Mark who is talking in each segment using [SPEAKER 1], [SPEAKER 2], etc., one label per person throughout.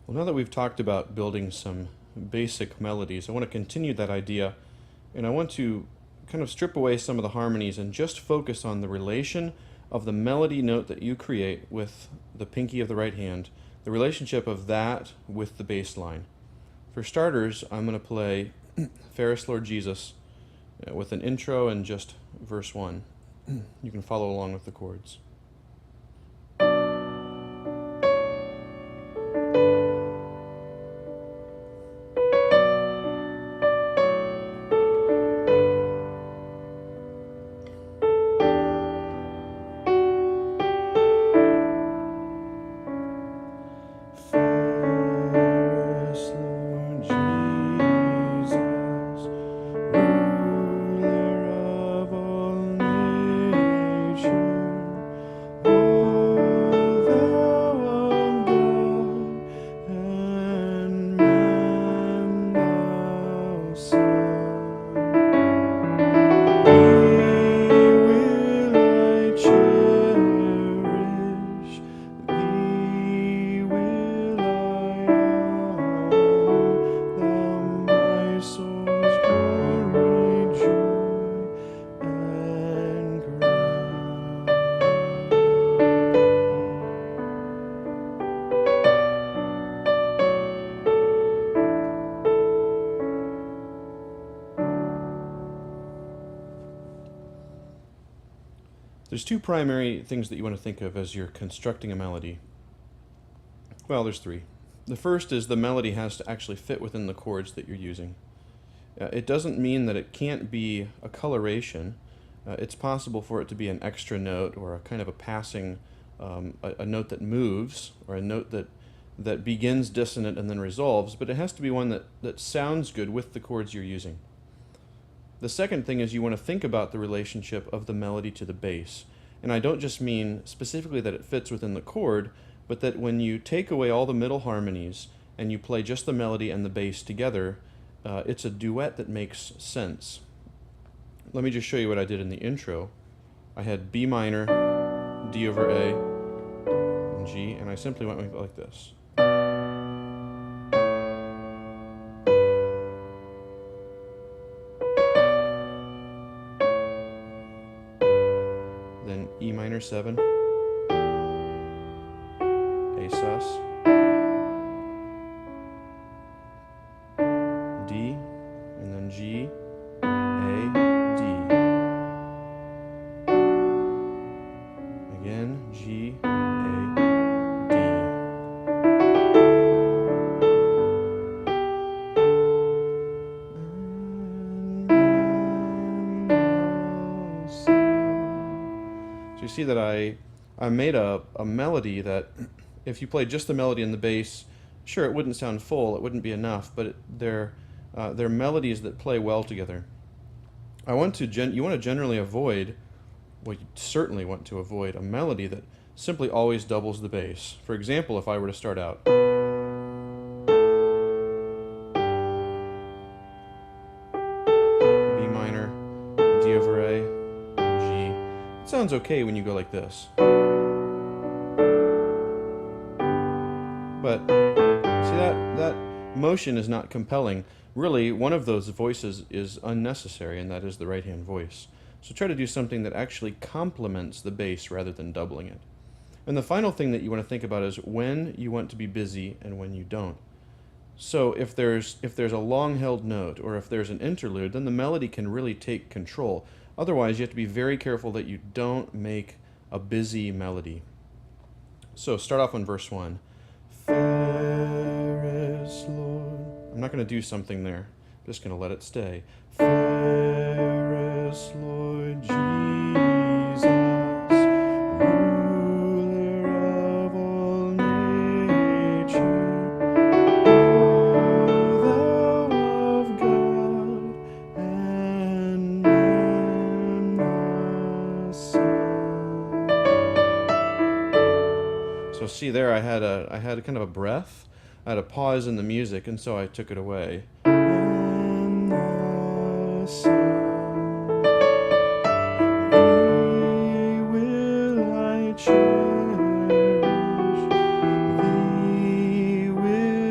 [SPEAKER 1] Well, now that we've talked about building some basic melodies, I want to continue that idea, and I want to kind of strip away some of the harmonies and just focus on the relation of the melody note that you create with the pinky of the right hand, the relationship of that with the bass line. For starters, I'm going to play Fairest Lord Jesus with an intro and just verse 1. You can follow along with the chords. There's two primary things that you want to think of as you're constructing a melody. Well, there's three. The first is the melody has to actually fit within the chords that you're using. It doesn't mean that it can't be a coloration. It's possible for it to be an extra note or a kind of a passing, a note that moves, or a note that begins dissonant and then resolves, but it has to be one that sounds good with the chords you're using. The second thing is you want to think about the relationship of the melody to the bass. And I don't just mean specifically that it fits within the chord, but that when you take away all the middle harmonies and you play just the melody and the bass together, it's a duet that makes sense. Let me just show you what I did in the intro. I had B minor, D over A, and G, and I simply went like this. Then E minor 7, A sus, D, and then G, A, D. Again, G, A, D. So you see that I made a melody that if you played just the melody and the bass, sure, it wouldn't sound full, it wouldn't be enough, but they're melodies that play well together. You want to generally avoid, well, you certainly want to avoid a melody that simply always doubles the bass. For example, if I were to start out, B minor, D over A, G. It sounds okay when you go like this. But see, that motion is not compelling. Really, one of those voices is unnecessary, and that is the right-hand voice. So try to do something that actually complements the bass rather than doubling it. And the final thing that you want to think about is when you want to be busy and when you don't. So if there's a long-held note or if there's an interlude, then the melody can really take control. Otherwise, you have to be very careful that you don't make a busy melody. So start off on verse 1. Fairest Lord. I'm not going to do something there. I'm just going to let it stay. Fairest Lord Jesus, ruler of all nature, O thou of God and man the Son. So see there, I had kind of a breath. I had a pause in the music, and so I took it away. And the Son, thee will I cherish, thee will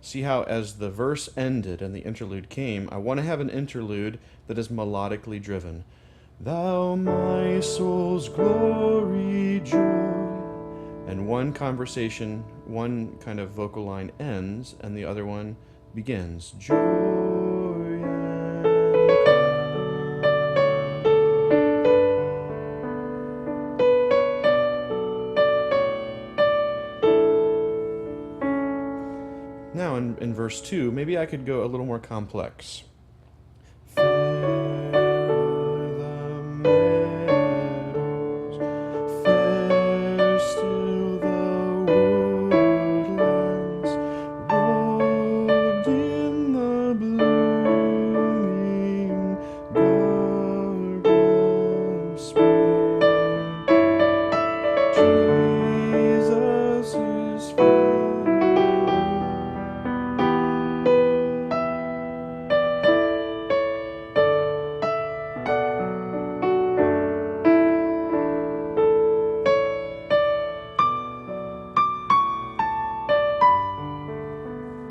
[SPEAKER 1] See how as the verse ended and the interlude came, I want to have an interlude that is melodically driven. Thou my soul's glory, joy. And one conversation, one kind of vocal line ends, and the other one begins. Joy and now in verse 2, maybe I could go a little more complex.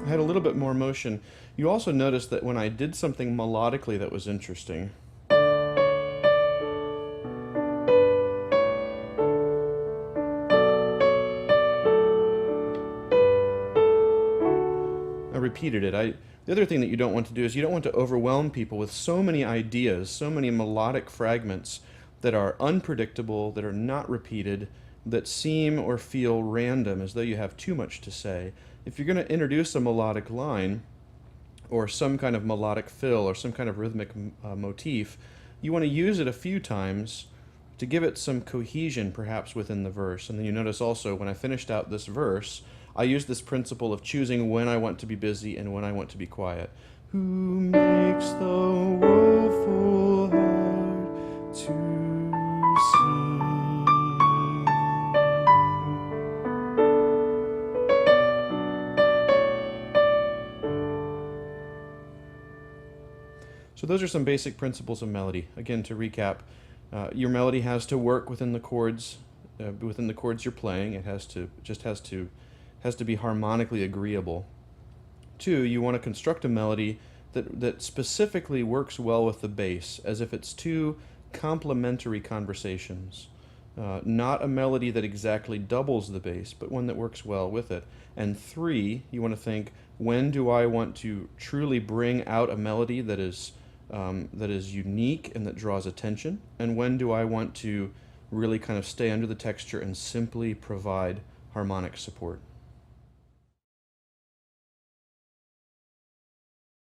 [SPEAKER 1] Had a little bit more motion. You also noticed that when I did something melodically that was interesting, I repeated it. The other thing that you don't want to do is you don't want to overwhelm people with so many ideas, so many melodic fragments that are unpredictable, that are not repeated, that seem or feel random, as though you have too much to say. If you're going to introduce a melodic line or some kind of melodic fill or some kind of rhythmic motif, you want to use it a few times to give it some cohesion perhaps within the verse. And then you notice also when I finished out this verse, I used this principle of choosing when I want to be busy and when I want to be quiet. Who makes the woeful heart to see? So those are some basic principles of melody. Again, to recap, your melody has to work within the chords you're playing. It has to be harmonically agreeable. 2, you want to construct a melody that specifically works well with the bass, as if it's two complementary conversations. Not a melody that exactly doubles the bass, but one that works well with it. And 3, you want to think, when do I want to truly bring out a melody that is unique and that draws attention, and when do I want to really kind of stay under the texture and simply provide harmonic support?